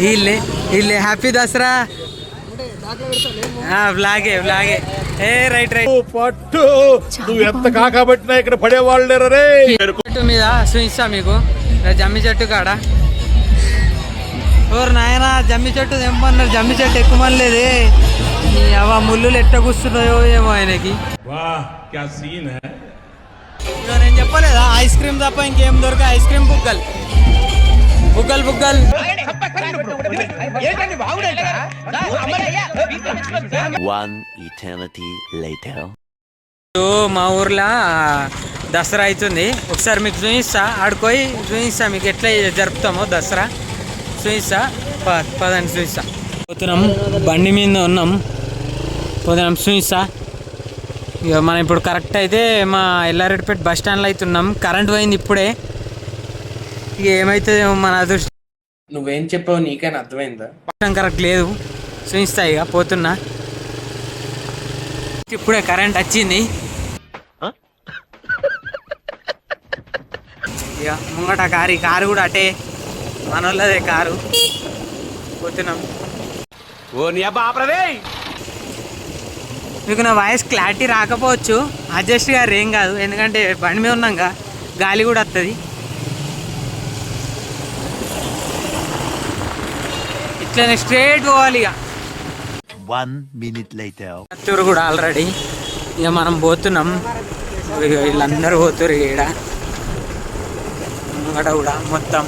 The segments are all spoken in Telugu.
వీళ్ళే వీళ్ళే హ్యాపీ దసరా బ్లాగే బ్లాగే ఏ రైట్ రైట్ పట్టు నువ్వు ఎంత కాకబట్టినా ఇక్కడ పడేవాళ్ళు లేరు రే. చెట్టు మీద చూపిస్తా మీకు జమ్మి చెట్టు కాడ ఎవరు నాయన జమ్మి చెట్టు తెంపన్నారు. జమ్మి చెట్టు ఎక్కుమనలేదే అవ ముళ్ళులు ఎట్ట కూస్తున్నాయో ఏమో ఆయనకి. నేను చెప్పలేదా ఐస్ క్రీమ్ తప్ప ఇంకేం దొరక ఐస్ క్రీమ్ బుగ్గలు బుగ్గలు బుగ్గలు. మా ఊర్లో దసరా అవుతుంది. ఒకసారి మీకు చూపిస్తా, ఆడుకోయి చూపిస్తా మీకు ఎట్లా జరుపుతామో దసరా చూపిస్తా. పదండి చూపిస్తా. పోతున్నాం బండి మీద ఉన్నాం, పోతున్నాం చూపిస్తా. ఇక మనం ఇప్పుడు కరెక్ట్ అయితే మా ఎల్లారెడ్డిపేట బస్ స్టాండ్లో అవుతున్నాం. కరెంట్ పోయింది ఇప్పుడే. ఇక ఏమైతుంది మన అదృష్టం. నువ్వేం చెప్పావు నీకైనా అర్థమైందా? కరెక్ట్ లేదు చూపిస్తా. ఇక పోతున్నా, ఇప్పుడే కరెంట్ వచ్చింది. ఇక ముంగట కారు కూడా అటే మన వాళ్ళదే కారు. పోతున్నాం. మీకు నా వాయిస్ క్లారిటీ రాకపోవచ్చు, అడ్జస్ట్ గారు ఏం కాదు, ఎందుకంటే బండి మీద ఉన్నాక గాలి కూడా వస్తుంది. ఇట్లనే స్ట్రేట్ పోవాలి. ఇక 1 minute later. అత్తూరు కూడా ఆల్రెడీ. ఇక మనం పోతున్నాం. వీళ్ళందరూ పోతురు ఈడ ముంగట కూడా మొత్తం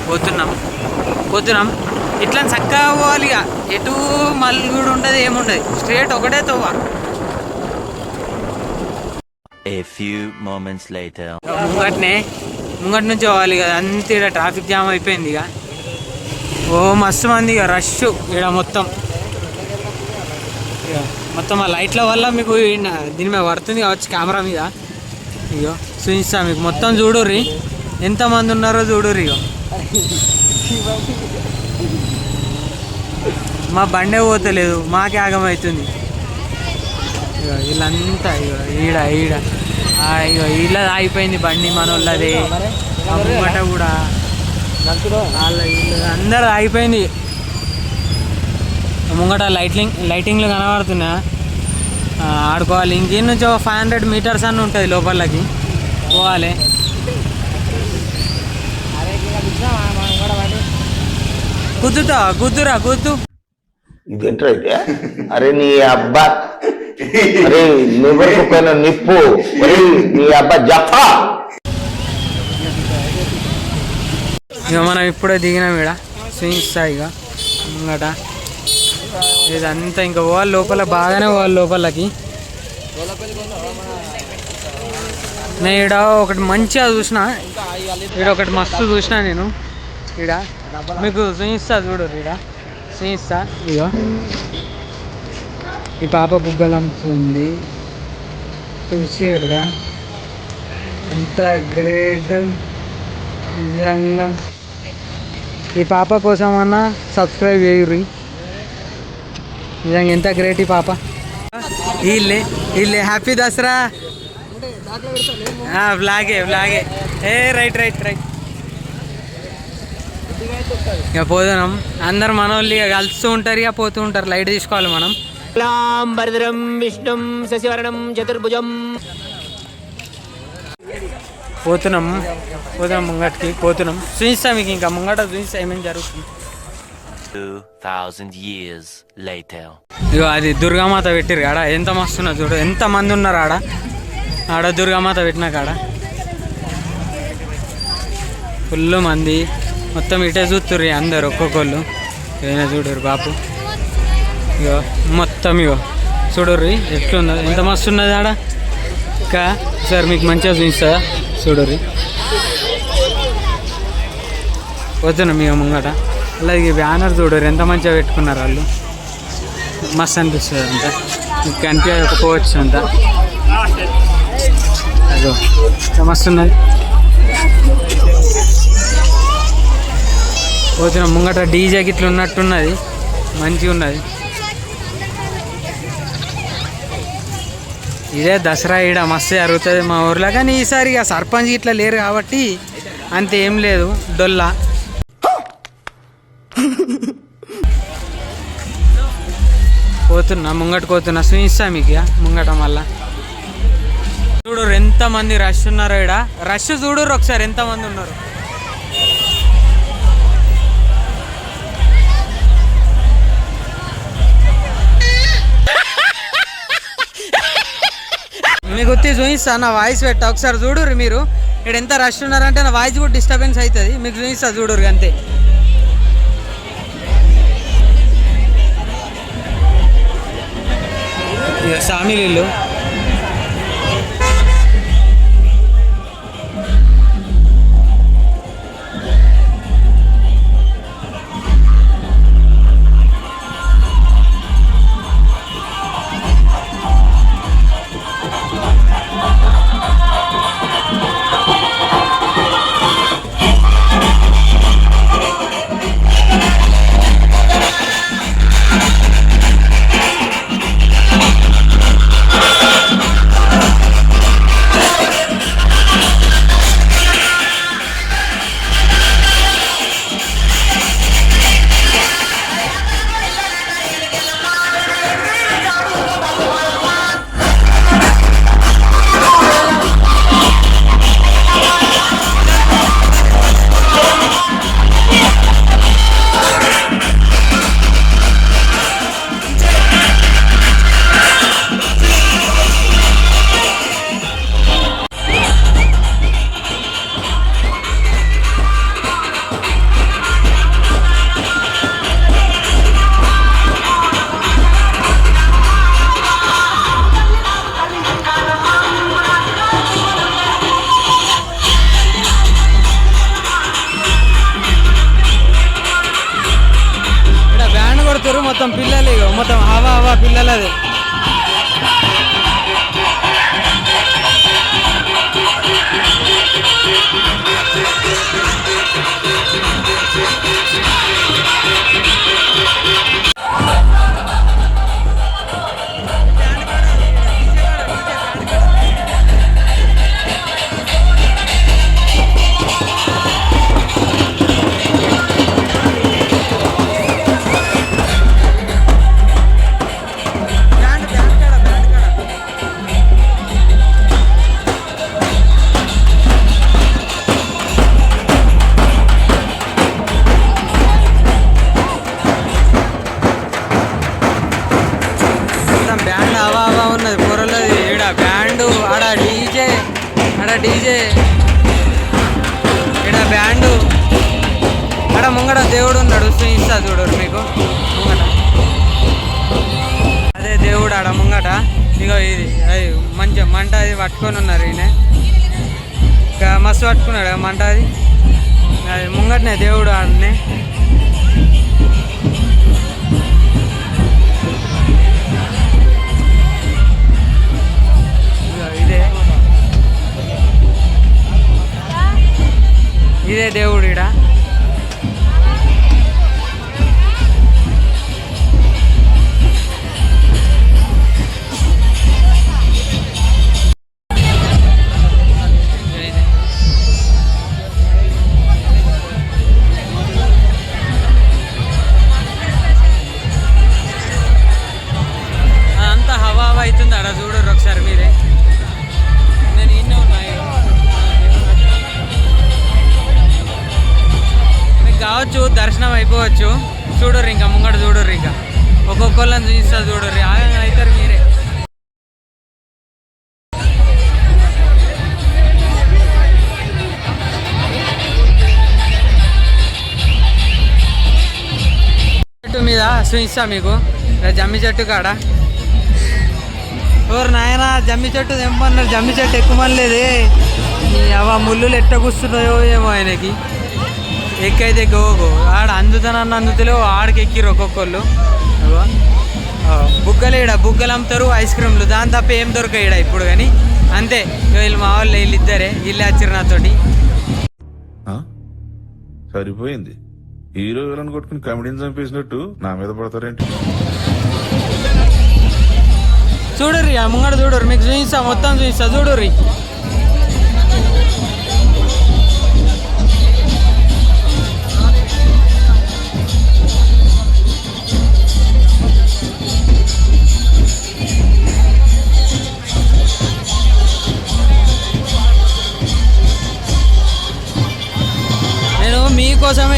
పోతున్నాం. ఇట్లా చక్కగా పోవాలి. ఇక ఎటు మళ్ళీ కూడా ఉండదు, ఏముండదు, స్ట్రేట్ ఒకటే తోవ. A few moments later. ముంగటి నుంచి పోవాలి కదా. అంతే ఇక్కడ ట్రాఫిక్ జామ్ అయిపోయింది. ఇక ఓ మస్తు మంది ఇక రష్ ఇక్కడ మొత్తం ఆ లైట్ల వల్ల మీకు దీని మీద పడుతుంది కావచ్చు కెమెరా మీద. ఇగో చూపిస్తా మీకు మొత్తం చూడుర్రి, ఎంతమంది ఉన్నారో చూడుర్రి. ఇగో మా బండే పోతలేదు, మాకే ఆగమవుతుంది. ఇగో వీళ్ళంతా ఇగో ఈడ ఇగో వీళ్ళ ఆగిపోయింది బండి, మన వాళ్ళది ముంగట కూడా అందరు ఆగిపోయింది. ముంగట లైటింగ్లు కనబడుతున్నా. ఆడుకోవాలి. ఇంకేం నుంచి 500 meters అని ఉంటుంది లోపలికి పోవాలి. గుద్దురా ఇదేంటైతే అరే నీ అబ్బా, అరే నివ్వకపోయిన నిప్పు, నీ అబ్బా జఫా. ఇక మనం ఇప్పుడే దిగినాం. ఇక్కడ చూపిస్తా. ఇక ముంగట ఇదంతా ఇంకా పోవాలి లోపల, బాగానే పోవాలి లోపలకి. నేను ఈడ ఒకటి మంచిగా చూసిన, ఈడ ఒకటి మస్తు చూసిన నేను. ఈడ మీకు చూపిస్తా చూడు, ఈడ చూపిస్తా. ఇగో ఈ పాప బుగ్గలు అమ్ముతుంది. చూసి ఎంత గ్రేట్ నిజంగా. ఈ పాప కోసం అన్నా సబ్స్క్రైబ్ చేయుర్రి. నిజంగా ఎంత గ్రేట్ ఈ పాప. వీళ్ళే హ్యాపీ దసరా బ్లాగే ఏ రైట్. ఇక పోతున్నాం. అందరు మన వాళ్ళు ఇక కలుస్తూ ఉంటారు, ఇక పోతూ ఉంటారు. లైట్ తీసుకోవాలి మనం. భరద్రం విష్ణుం శశివర్ణం చతుర్భుజం. పోతున్నాం ముంగటికి పోతున్నాం. చూపిస్తా మీకు, ఇంకా ముంగట చూపిస్తా ఏమేమి జరుగుతుంది. 2000 years later. ఇగో అది దుర్గామాత పెట్టిరు కాడ, ఎంత మస్తున్నా చూడు, ఎంత మంది ఉన్నారు ఆడ దుర్గామాత పెట్టిన కాడ. ఫుల్ మంది మొత్తం ఇటే చూస్తుర్రి అందరు ఒక్కొక్కళ్ళు. ఏదైనా చూడరు బాపు. ఇగో మొత్తం ఇగో చూడర్రి ఎట్లుందో, ఎంత మస్తు ఉన్నది ఆడ. ఇంకా సార్ మీకు మంచిగా చూపిస్తా చూడర్రి. పోతున్నాం ఇక ముంగట. అలాగే బ్యానర్ చూడరు ఎంత మంచిగా పెట్టుకున్నారు వాళ్ళు, మస్తు అనిపిస్తుంది అంతా. మీకు కనిపించకపోవచ్చు అంతా. అదో మస్తు ఉన్నది. పోతున్న ముంగట డీజే గిట్ల ఉన్నట్టున్నది, మంచిగా ఉన్నది. ఇదే దసరా ఈడ మస్తు జరుగుతుంది మా ఊర్లో. కానీ ఈసారి ఇక సర్పంచ్ ఇట్లా లేరు కాబట్టి అంత ఏం లేదు, డొల్లా. పోతున్నా ముంగట పోతున్నా చూపిస్తా మీకు ఇక ముంగట మళ్ళా చూడరు ఎంతమంది రష్ ఉన్నారు ఇక్కడ రష్ చూడరు ఒకసారి ఎంతమంది ఉన్నారు మీకు వచ్చి చూపిస్తా నా వాయిస్ పెట్టా ఒకసారి చూడరు మీరు ఇక్కడ ఎంత రష్ ఉన్నారంటే నా వాయిస్ కూడా డిస్టర్బెన్స్ అవుతుంది మీకు చూపిస్తా చూడరు అంతే సామిలీలు మొత్తం పిల్లలు మొత్తం హవా హవా పిల్లలది డీజే ఇక్కడ బ్యాండు అక్కడ ముంగడ దేవుడు ఉన్నాడు చూపిస్తా చూడరు మీకు ముంగట అదే దేవుడు ఆడ ముంగట ఇగో ఇది అది మంచిగా మంట అది పట్టుకొని ఉన్నారు ఈయన ఇంకా మస్తు పట్టుకున్నాడు మంట అది అది ముంగటనే దేవుడు ఆడనే ఇదే దేవుడు ఈడ అదంతా హవా హవా అవుతుంది ఆడ చూడరు ఒకసారి మీరే నేను ఇన్నే ఉన్నాయి కావచ్చు దర్శనం అయిపోవచ్చు చూడరు ఇంకా ముంగట చూడరు ఇంకా ఒక్కొక్కళ్ళని చూపిస్తా చూడరు ఆగంగా అవుతారు మీరే చెట్టు మీద చూపిస్తా మీకు జమ్మి చెట్టు కాడ ఎవరు నాయన జమ్మి చెట్టు తెంపన్నారు జమ్మి చెట్టు ఎక్కువలేదే అవ ముళ్ళులు ఎట్ట కూస్తున్నాయో ఏమో ఆయనకి ఎక్కైతే గోగో ఆడ అందుతానన్న అందుతలేవు ఆడికి ఎక్కిరు ఒక్కొక్కళ్ళు బుగ్గలు ఈడ బుగ్గలు అమ్ముతారు ఐస్ క్రీమ్లు దాని తప్ప ఏం దొరకాయి ఈడ ఇప్పుడు కానీ అంతే వీళ్ళు మా వాళ్ళు వీళ్ళిద్దరే వీళ్ళే వచ్చారు నాతోటి సరిపోయింది హీరో విలన్ కొట్టుకుని కమెడీని చంపేసినట్టు నా మీద పడతారేంటి చూడరు ముంగడ చూడరు మీకు చూపిస్తా మొత్తం చూపిస్తా చూడరు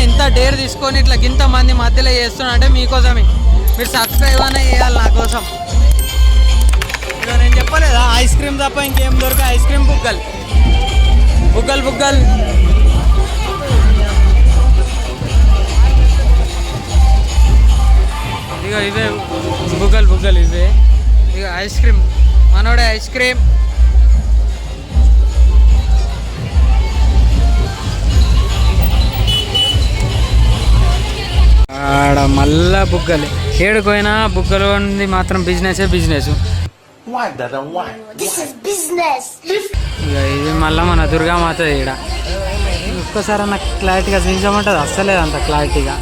ఇంత డేర్ తీసుకొని ఇట్లా ఇంత మంది మధ్యలో చేస్తున్నా అంటే మీకోసమే. మీరు సబ్స్క్రైబ్ అనే చేయాలి నా కోసం. ఇక నేను చెప్పలేదా ఐస్ క్రీమ్ తప్ప ఇంకేం దొరక ఐస్ క్రీమ్ బుగ్గలు బుగ్గలు బుగ్గలు. ఇక ఇవే బుగ్గలు బుగ్గలు ఇవే. ఇక ఐస్ క్రీమ్ మనోడే ఐస్ క్రీమ్. ఆడ మళ్ళా బుగ్గలు ఏడుకోయినా బుగ్గలు ఉంది మాత్రం బిజినెస్. ఇక ఇది మళ్ళీ మన దుర్గామాత ఈడ. ఒక్కసారి నాకు క్లారిటీగా చూపించమంటుంది అస్సలేదు అంత క్లారిటీగా.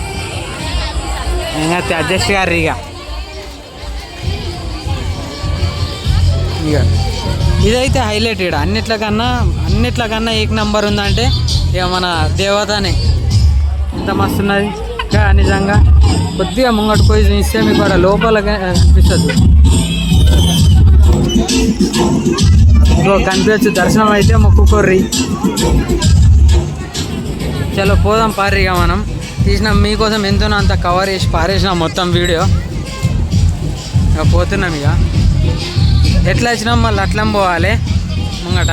ఇంకా అడ్జస్ట్ గారు ఇక ఇదైతే హైలైట్ ఈడ. అన్నిట్లకన్నా ఏక్ నెంబర్ ఉందంటే ఇక మన దేవతనే. ఎంత మస్తు ఉన్నది ఇంకా నిజంగా. కొద్దిగా ముంగట పోయి చూస్తే మీకు కూడా లోపల అనిపిస్తుంది. కనిపించచ్చు దర్శనం అయితే మొక్కుకోర్రి. చలో పోదాం పారిగా. మనం తీసినాం మీకోసం ఎంతనో అంత కవర్ చేసి పారేసినాం మొత్తం వీడియో. ఇక పోతున్నాం. ఇక ఎట్లా వచ్చినాం మళ్ళీ అట్లం పోవాలి ముంగట.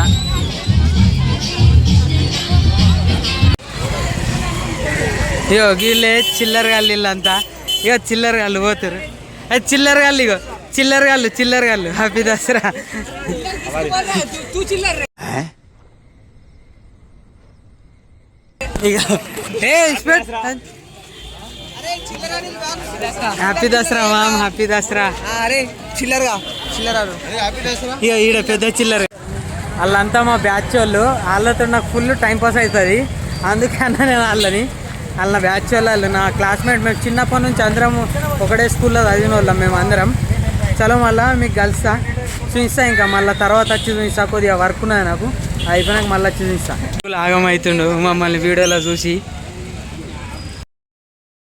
ఇగో వీళ్ళే చిల్లరగాళ్ళు వీళ్ళంతా. ఇక చిల్లరగాళ్ళు పోతారు. అది చిల్లరగాళ్ళు. ఇగో చిల్లరగాళ్ళు. హ్యాపీ దసరా. ఇక happy Dasara mom. Happy Dasara. ఇక ఈడ పెద్ద చిల్లర. వాళ్ళంతా మా బ్యాచ్ వాళ్ళు. వాళ్ళతో నాకు ఫుల్ టైం పాస్ అవుతుంది. అందుకన్నా నేను వాళ్ళ బ్యాచ్ వాళ్ళు నా క్లాస్మేట్. మేము చిన్నప్పటి నుంచి అందరం ఒకటే స్కూల్లో చదివిన వాళ్ళం మేము అందరం. చలో మళ్ళీ మీకు కలుస్తా చూపిస్తా. ఇంకా మళ్ళీ తర్వాత వచ్చి చూపిస్తా. కొద్దిగా వర్క్ ఉన్నది నాకు, అయిపోయినాక మళ్ళీ వచ్చి చూపిస్తా. ఆగమవుతుండు మమ్మల్ని వీడియోలో చూసి.